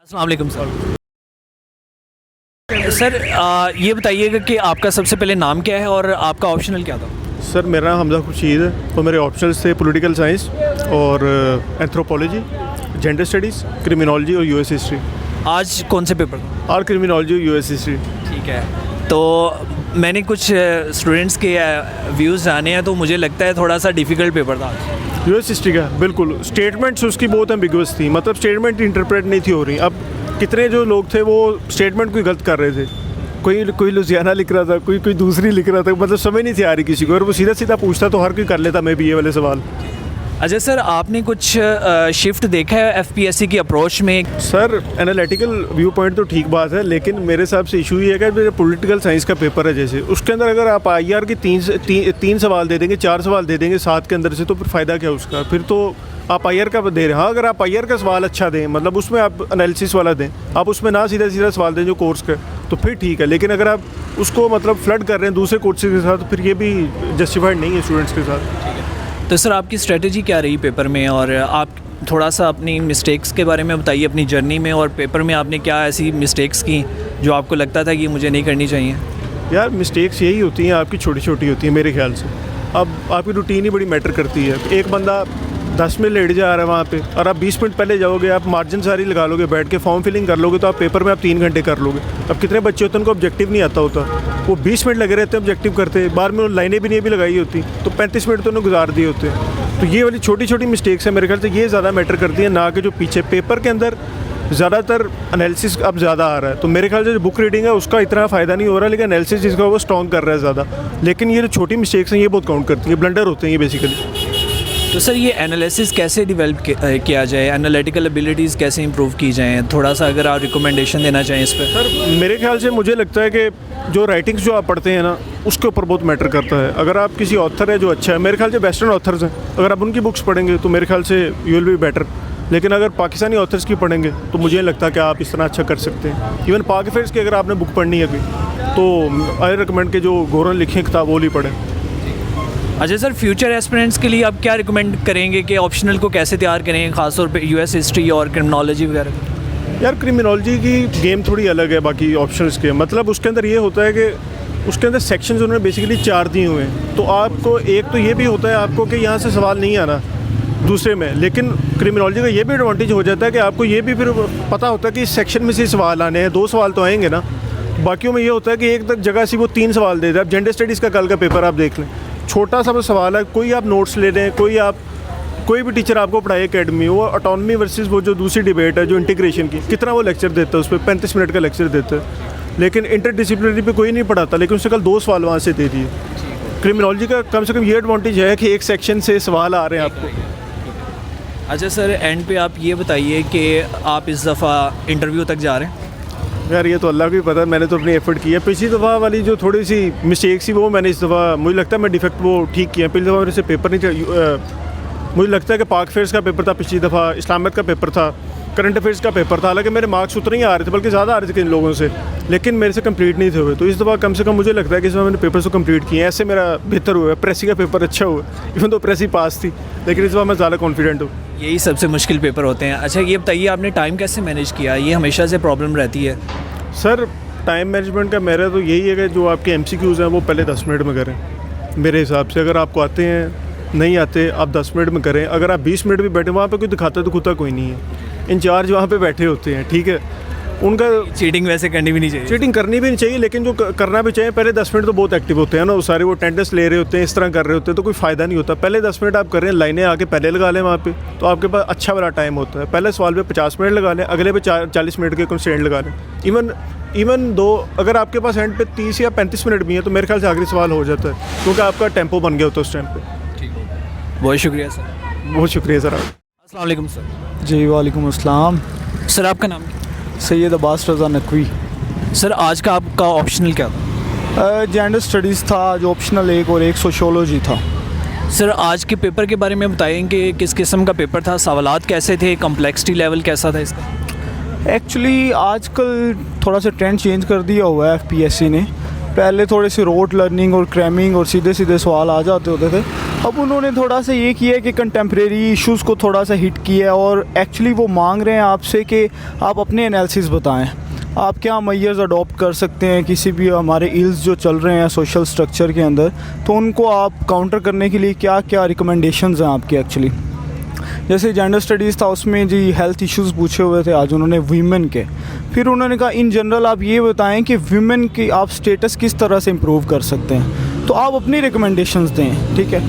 अस्सलाम वालेकुम sir. Sir ये बताइएगा कि आपका सबसे पहले नाम क्या है और आपका ऑप्शनल क्या था? सर मेरा नाम हमजा खुर्शीद है और मेरे ऑप्शनल्स थे पॉलिटिकल साइंस और एंथ्रोपोलॉजी, जेंडर स्टडीज़, क्रिमिनोलॉजी और यूएस हिस्ट्री। आज कौन से पेपर था? और क्रिमिनोलॉजी और यूएस हिस्ट्री। ठीक है, तो मैंने कुछ स्टूडेंट्स के व्यूज़ जाने हैं, तो मुझे लगता है थोड़ा सा डिफ़िकल्ट पेपर था आज। यूएस हिस्ट्री का बिल्कुल स्टेटमेंट्स उसकी बहुत एम्बिगुअस थी, मतलब स्टेटमेंट इंटरप्रेट नहीं थी हो रही। अब कितने जो लोग थे वो स्टेटमेंट कोई गलत कर रहे थे, कोई लुधियाना लिख रहा था, कोई दूसरी लिख रहा था, मतलब समझ नहीं थी आ रही किसी को, और वो सीधा सीधा पूछता तो हर कोई कर लेता मैं भी ये वाले सवाल। अच्छा सर, आपने कुछ शिफ्ट देखा है एफपीएससी की अप्रोच में? सर एनालिटिकल व्यू पॉइंट तो ठीक बात है, लेकिन मेरे हिसाब से इशू ये है कि मेरे पॉलिटिकल साइंस का पेपर है, जैसे उसके अंदर अगर आप आईआर के तीन सवाल दे देंगे, 4 सवाल दे देंगे 7 के अंदर से, तो फिर फ़ायदा क्या उसका? फिर तो आप आईआर का दे रहे हैं। हाँ, अगर आप आईआर का सवाल अच्छा दें, मतलब उसमें आप एनालिसिस वाला दें, आप उसमें ना सीधा सीधा सवाल दें जो कोर्स का, तो फिर ठीक है। लेकिन अगर आप उसको मतलब फ्लड कर रहे हैं दूसरे कोर्सेज के साथ, तो फिर ये भी जस्टिफाइड नहीं है स्टूडेंट्स के साथ। तो सर आपकी स्ट्रेटजी क्या रही पेपर में, और आप थोड़ा सा अपनी मिस्टेक्स के बारे में बताइए अपनी जर्नी में, और पेपर में आपने क्या ऐसी मिस्टेक्स की जो आपको लगता था कि मुझे नहीं करनी चाहिए? यार मिस्टेक्स यही होती हैं आपकी, छोटी छोटी होती हैं मेरे ख्याल से। अब आपकी रूटीन ही बड़ी मैटर करती है। एक बंदा 10 मिनट लेट जा रहा है वहाँ पे, और आप 20 मिनट पहले जाओगे, आप मार्जिन सारी लगा लोगे, बैठ के फॉर्म फिलिंग कर लोगे, तो आप पेपर में आप 3 घंटे कर लोगे। अब कितने बच्चे होते हैं उनको ऑब्जेक्टिव नहीं आता होता, वो 20 मिनट लगे रहते हैं ऑब्जेक्टिव करते, बार में लाइनें भी नहीं भी लगाई होती, तो 35 मिनट तो उन्होंने गुजार दिए होते हैं। तो ये वाली छोटी छोटी मिस्टेक्स है मेरे ख्याल से, ये ज़्यादा मैटर करती है, ना कि जो पीछे पेपर के अंदर ज़्यादातर एनालिसिस अब ज़्यादा आ रहा है। तो मेरे ख्याल से जो बुक रीडिंग है उसका इतना फ़ायदा नहीं हो रहा, लेकिन एनालिसिस जिसका वो स्ट्रॉन्ग कर रहा है ज़्यादा। लेकिन ये जो छोटी मिस्टेक्स हैं ये बहुत काउंट करती हैं, ब्लंडर होते हैं ये बेसिकली। तो सर ये एनालिसिस कैसे डेवलप किया जाए, एनालिटिकल एबिलिटीज़ कैसे इंप्रूव की जाएँ, थोड़ा सा अगर आप रिकमेंडेशन देना चाहें इस पर? सर मेरे ख्याल से मुझे लगता है कि जो राइटिंग्स जो आप पढ़ते हैं ना, उसके ऊपर बहुत मैटर करता है। अगर आप किसी ऑथर है जो अच्छा है, मेरे ख्याल से वेस्टर्न ऑथर्स हैं, अगर आप उनकी बुक्स पढ़ेंगे तो मेरे ख्याल से यू विल बी बेटर। लेकिन अगर पाकिस्तानी ऑथर्स की पढ़ेंगे तो मुझे लगता है कि आप इस तरह अच्छा कर सकते हैं। इवन पाक अफेयर्स की अगर आपने बुक पढ़नी है कोई, तो आई रिकमेंड के जो गौरन लिखे किताब वो ही पढ़ें। अच्छा सर, फ्यूचर एस्पिरेंट्स के लिए आप क्या रिकमेंड करेंगे कि ऑप्शनल को कैसे तैयार करें, खासतौर पे यूएस हिस्ट्री और क्रिमिनोलॉजी वगैरह? यार क्रिमिनोलॉजी की गेम थोड़ी अलग है बाकी ऑप्शंस के, मतलब उसके अंदर ये होता है कि उसके अंदर सेक्शंस उन्होंने बेसिकली 4 दिए हुए हैं। तो आपको एक तो ये भी होता है आपको कि यहाँ से सवाल नहीं आना दूसरे में, लेकिन क्रिमिनोलॉजी का ये भी एडवांटेज हो जाता है कि आपको ये भी फिर पता होता है कि इस सेक्शन में से सवाल आने हैं, 2 सवाल तो आएंगे ना। बाकियों में ये होता है कि एक तक जगह से वो 3 सवाल दे दे। अब जेंडर स्टडीज़ का कल का पेपर आप देख लें, छोटा सा सवाल है, कोई आप नोट्स ले लें, कोई भी टीचर आपको पढ़ाए एकेडमी, वो ऑटोनॉमी वर्सेस वो जो दूसरी डिबेट है जो इंटीग्रेशन की, कितना वो लेक्चर देता है, उस पर 35 मिनट का लेक्चर देता है। लेकिन इंटरडिसिप्लिनरी पे कोई नहीं पढ़ाता, लेकिन उससे कल 2 सवाल वहाँ से दे दिए। क्रिमिनोलॉजी का कम से कम ये एडवांटेज है कि एक सेक्शन से सवाल आ रहे हैं आपको। अच्छा सर, एंड पे आप ये बताइए कि आप इस दफ़ा इंटरव्यू तक जा रहे हैं? यार ये तो अल्लाह को ही पता है, मैंने तो अपनी एफर्ट की है। पिछली दफ़ा वाली जो थोड़ी सी मिस्टेक थी वो मैंने इस दफ़ा, मुझे लगता है मैं डिफेक्ट वो ठीक किया। पिछली दफ़ा मेरे से पेपर नहीं, मुझे लगता है कि पाक अफेयर्स का पेपर था पिछली दफ़ा, इस्लामियत का पेपर था, करंट अफेयर्स का पेपर था। हालांकि मेरे मार्क्स उतने ही आ रहे थे, बल्कि ज़्यादा आ रहे थे किन लोगों से, लेकिन मेरे से कंप्लीट नहीं थे हुए। तो इस दफ़ा कम से कम मुझे लगता है कि इस दफ़ा मैंने पेपर को कंप्लीट किए हैं, ऐसे मेरा बेहतर हुआ है। प्रेसी का पेपर अच्छा हुआ, इवन तो प्रेसी पास थी, लेकिन इस दफ़ा मैं ज़्यादा कॉन्फिडेंट हूँ। यही सबसे मुश्किल पेपर होते हैं। अच्छा ये बताइए आपने टाइम कैसे मैनेज किया? ये हमेशा से प्रॉब्लम रहती है। सर टाइम मैनेजमेंट का मेरा तो यही है कि जो आपके एमसीक्यूज़ हैं वो पहले 10 मिनट में करें मेरे हिसाब से। अगर आपको आते हैं, नहीं आते, आप 10 मिनट में करें। अगर आप 20 मिनट भी बैठे, वहाँ पे कोई दिखाता तो खुदा कोई नहीं है, इंचार्ज वहाँ पे बैठे होते हैं, ठीक है। उनका चीटिंग वैसे करनी भी नहीं चाहिए, चीटिंग करनी भी नहीं चाहिए, लेकिन जो करना भी चाहिए, पहले 10 मिनट तो बहुत एक्टिव होते हैं ना, वो सारे वो अटेंडेंस ले रहे होते हैं, इस तरह कर रहे होते हैं, तो कोई फ़ायदा नहीं होता। पहले 10 मिनट आप करें, लाइनें आके पहले लगा लें वहाँ पे, तो आपके पास अच्छा वाला टाइम होता है। पहले सवाल पे 50 मिनट लगा लें, अगले पे 40 मिनट के कंस्टेंट लगा लें। इवन दो अगर आपके पास एंड पे 30 या 35 मिनट भी हैं, तो मेरे ख्याल से आखिरी सवाल हो जाता है, क्योंकि आपका टेम्पो बन गया होता है उस टाइम पर। ठीक है, बहुत शुक्रिया सर। बहुत शुक्रिया सर। अस्सलाम वालेकुम सर। जी वालेकुम अस्सलाम। सर आपका नाम? सैयद अब्बास रज़ा नकवी। सर आज का आपका ऑप्शनल क्या था? जेंडर स्टडीज़ था जो ऑप्शनल एक, और एक सोशियोलॉजी था। सर आज के पेपर के बारे में बताएंगे, किस किस्म का पेपर था, सवालात कैसे थे, कम्प्लेक्सिटी लेवल कैसा था इसका? एक्चुअली आजकल थोड़ा सा ट्रेंड चेंज कर दिया हुआ है एफपीएससी ने। पहले थोड़े से रोट लर्निंग और क्रैमिंग और सीधे सीधे सवाल आ जाते होते थे, अब उन्होंने थोड़ा सा ये किया है कि कंटेम्प्रेरी इश्यूज़ को थोड़ा सा हिट किया है और एक्चुअली वो मांग रहे हैं आपसे कि आप अपने एनालिसिस बताएं, आप क्या मेजर्स अडॉप्ट कर सकते हैं किसी भी हमारे इल्स जो चल रहे हैं सोशल स्ट्रक्चर के अंदर, तो उनको आप काउंटर करने के लिए क्या क्या रिकमेंडेशंस हैं आपके। एक्चुअली जैसे जेंडर स्टडीज़ था उसमें जी हेल्थ इश्यूज़ पूछे हुए थे आज उन्होंने वीमेन के, फिर उन्होंने कहा इन जनरल आप ये बताएं कि वीमेन की आप स्टेटस किस तरह से इम्प्रूव कर सकते हैं, तो आप अपनी रिकमेंडेशंस दें। ठीक है,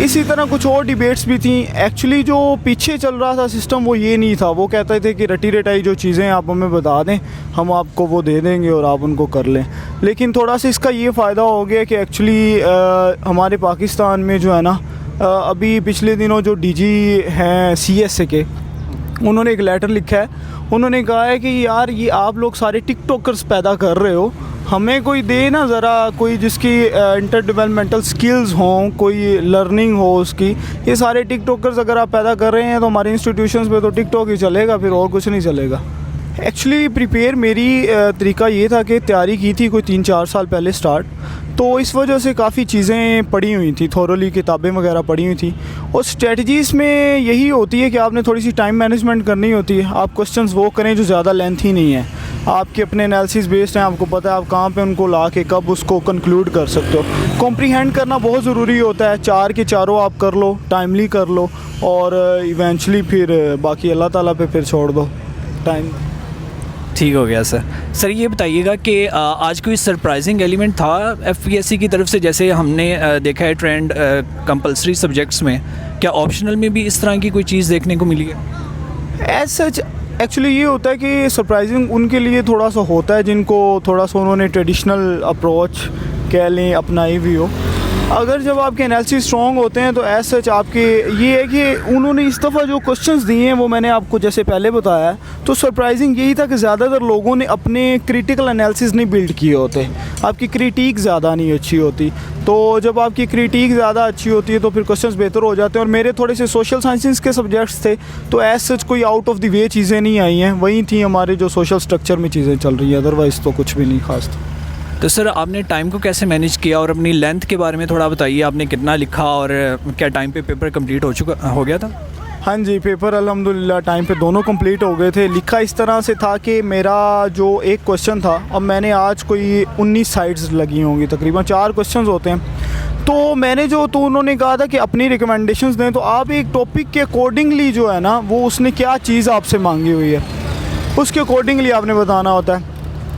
इसी तरह कुछ और डिबेट्स भी थी। एक्चुअली जो पीछे चल रहा था सिस्टम वो ये नहीं था, वो कहते थे कि रटी रटाई जो चीज़ें आप हमें बता दें हम आपको वो दे देंगे और आप उनको कर लें। लेकिन थोड़ा सा इसका ये फ़ायदा हो गया कि एक्चुअली हमारे पाकिस्तान में जो है ना अभी पिछले दिनों जो डीजी हैं CSA के, उन्होंने एक लेटर लिखा है, उन्होंने कहा है कि यार ये आप लोग सारे टिकटॉकर्स पैदा कर रहे हो, हमें कोई दे ना ज़रा कोई जिसकी इंटर डेवलपमेंटल स्किल्स हों, कोई लर्निंग हो उसकी। ये सारे टिकटॉकर्स अगर आप पैदा कर रहे हैं तो हमारे इंस्टीट्यूशंस में तो टिकटॉक ही चलेगा, फिर और कुछ नहीं चलेगा। एक्चुअली प्रिपेयर मेरी तरीका ये था कि तैयारी की थी कोई 3-4 साल पहले स्टार्ट, तो इस वजह से काफ़ी चीज़ें पढ़ी हुई थी, थोरोली किताबें वगैरह पढ़ी हुई थी। और स्ट्रेटजीज़ में यही होती है कि आपने थोड़ी सी टाइम मैनेजमेंट करनी होती है, आप क्वेश्चंस वो करें जो ज़्यादा लेंथी नहीं है, आपके अपने एनालिसिस बेस्ड हैं, आपको पता है आप कहाँ पे उनको ला के कब उसको कंक्लूड कर सकते हो। कॉम्प्रीहेंड करना बहुत ज़रूरी होता है, 4 के चारों आप कर लो, टाइमली कर लो और इवेंचुअली फिर बाकी अल्लाह ताला पे फिर छोड़ दो टाइम। ठीक हो गया सर ये बताइएगा कि आज कोई सरप्राइजिंग एलिमेंट था FPSC की तरफ से, जैसे हमने देखा है ट्रेंड कंपलसरी सब्जेक्ट्स में, क्या ऑप्शनल में भी इस तरह की कोई चीज़ देखने को मिली है? एज सच एक्चुअली ये होता है कि सरप्राइजिंग उनके लिए थोड़ा सा होता है जिनको थोड़ा सा उन्होंने ट्रेडिशनल अप्रोच कह लें अपनाई हुई हो। अगर जब आपके एनालिसिस स्ट्रॉन्ग होते हैं तो एज सच आपके ये है कि उन्होंने इस दफ़ा जो क्वेश्चंस दिए हैं वो मैंने आपको जैसे पहले बताया, तो सरप्राइजिंग यही था कि ज़्यादातर लोगों ने अपने क्रिटिकल एनालिसिस नहीं बिल्ड किए होते, आपकी क्रिटिक ज़्यादा नहीं अच्छी होती। तो जब आपकी क्रिटिक ज़्यादा अच्छी होती है तो फिर क्वेश्चंस बेहतर हो जाते हैं। और मेरे थोड़े से सोशल साइंसेस के सब्जेक्ट्स थे, तो एज सच कोई आउट ऑफ द वे चीज़ें नहीं आई हैं, वही थी हमारे जो सोशल स्ट्रक्चर में चीज़ें चल रही हैं, अदरवाइज़ तो कुछ भी नहीं खास था। तो सर आपने टाइम को कैसे मैनेज किया और अपनी लेंथ के बारे में थोड़ा बताइए, आपने कितना लिखा और क्या टाइम पे पेपर कंप्लीट हो गया था? हाँ जी, पेपर अल्हम्दुलिल्लाह टाइम पे दोनों कंप्लीट हो गए थे। लिखा इस तरह से था कि मेरा जो एक क्वेश्चन था, अब मैंने आज कोई 19 साइड्स लगी होंगी, तकरीबन 4 क्वेश्चंस होते हैं, तो मैंने जो तो उन्होंने कहा था कि अपनी रिकमेंडेशंस दें, तो आप एक टॉपिक के अकॉर्डिंगली जो है ना वो उसने क्या चीज़ आपसे मांगी हुई है उसके अकॉर्डिंगली आपने बताना होता है।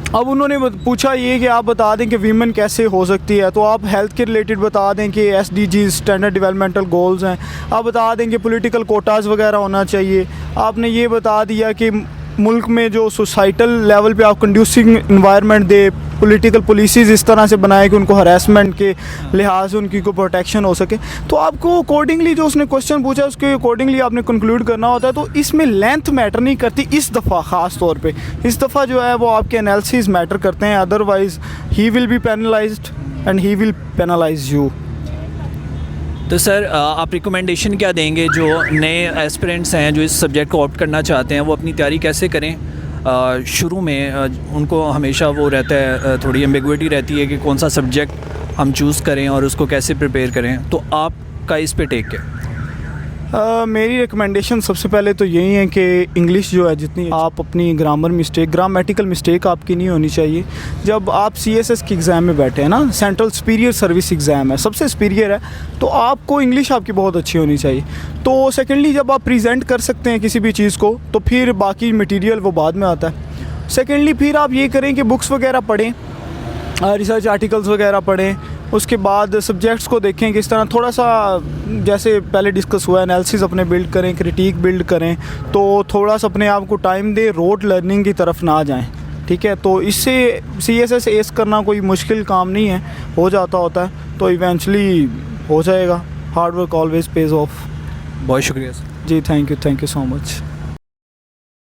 अब उन्होंने पूछा ये कि आप बता दें कि वीमेन कैसे हो सकती है, तो आप हेल्थ के रिलेटेड बता दें कि SDGs स्टैंडर्ड डेवलपमेंटल गोल्स हैं, आप बता दें कि पॉलिटिकल कोटाज वगैरह होना चाहिए, आपने ये बता दिया कि मुल्क में जो सोसाइटल लेवल पे आप conducive environment they, political policies इस तरह से बनाए कि उनको हरासमेंट के लिहाज से उनकी को प्रोटेक्शन हो सके। तो आपको अकॉर्डिंगली जो उसने क्वेश्चन पूछा उसके अकॉर्डिंगली आपने कंक्लूड करना होता है। तो इसमें लेंथ मैटर नहीं करती इस दफ़ा, ख़ास तौर पे इस दफ़ा जो है वो आपके एनालिसिस मैटर करते हैं, otherwise he will be penalised and he will penalise you. तो सर आप रिकमेंडेशन क्या देंगे जो नए एस्पिरेंट्स हैं जो इस सब्जेक्ट को ऑप्ट करना चाहते हैं, वो अपनी तैयारी कैसे करें? शुरू में उनको हमेशा वो रहता है, थोड़ी एम्बिग्विटी रहती है कि कौन सा सब्जेक्ट हम चूज़ करें और उसको कैसे प्रिपेयर करें, तो आपका इस पे टेक क्या? मेरी रिकमेंडेशन सबसे पहले तो यही है कि इंग्लिश जो है जितनी आप अपनी ग्रामेटिकल मिस्टेक आपकी नहीं होनी चाहिए। जब आप CSS के एग्ज़ाम में बैठे हैं ना, सेंट्रल सुपीरियर सर्विस एग्ज़ाम है, सबसे सुपीरियर है, तो आपको इंग्लिश आपकी बहुत अच्छी होनी चाहिए। तो सेकेंडली जब आप प्रेजेंट कर सकते हैं किसी भी चीज़ को, तो फिर बाकी मटीरियल वो बाद में आता है। सेकेंडली फिर आप ये करें कि बुक्स वगैरह पढ़ें, रिसर्च आर्टिकल्स वगैरह पढ़ें, उसके बाद सब्जेक्ट्स को देखें किस तरह, थोड़ा सा जैसे पहले डिस्कस हुआ एनालिसिस अपने बिल्ड करें, क्रिटिक बिल्ड करें, तो थोड़ा सा अपने आप को टाइम दे, रोड लर्निंग की तरफ ना जाएं। ठीक है, तो इससे CSS एस करना कोई मुश्किल काम नहीं है, हो जाता होता है, तो इवेंचुअली हो जाएगा। Hard work always pays off. बहुत शुक्रिया सर। जी थैंक यू सो मच।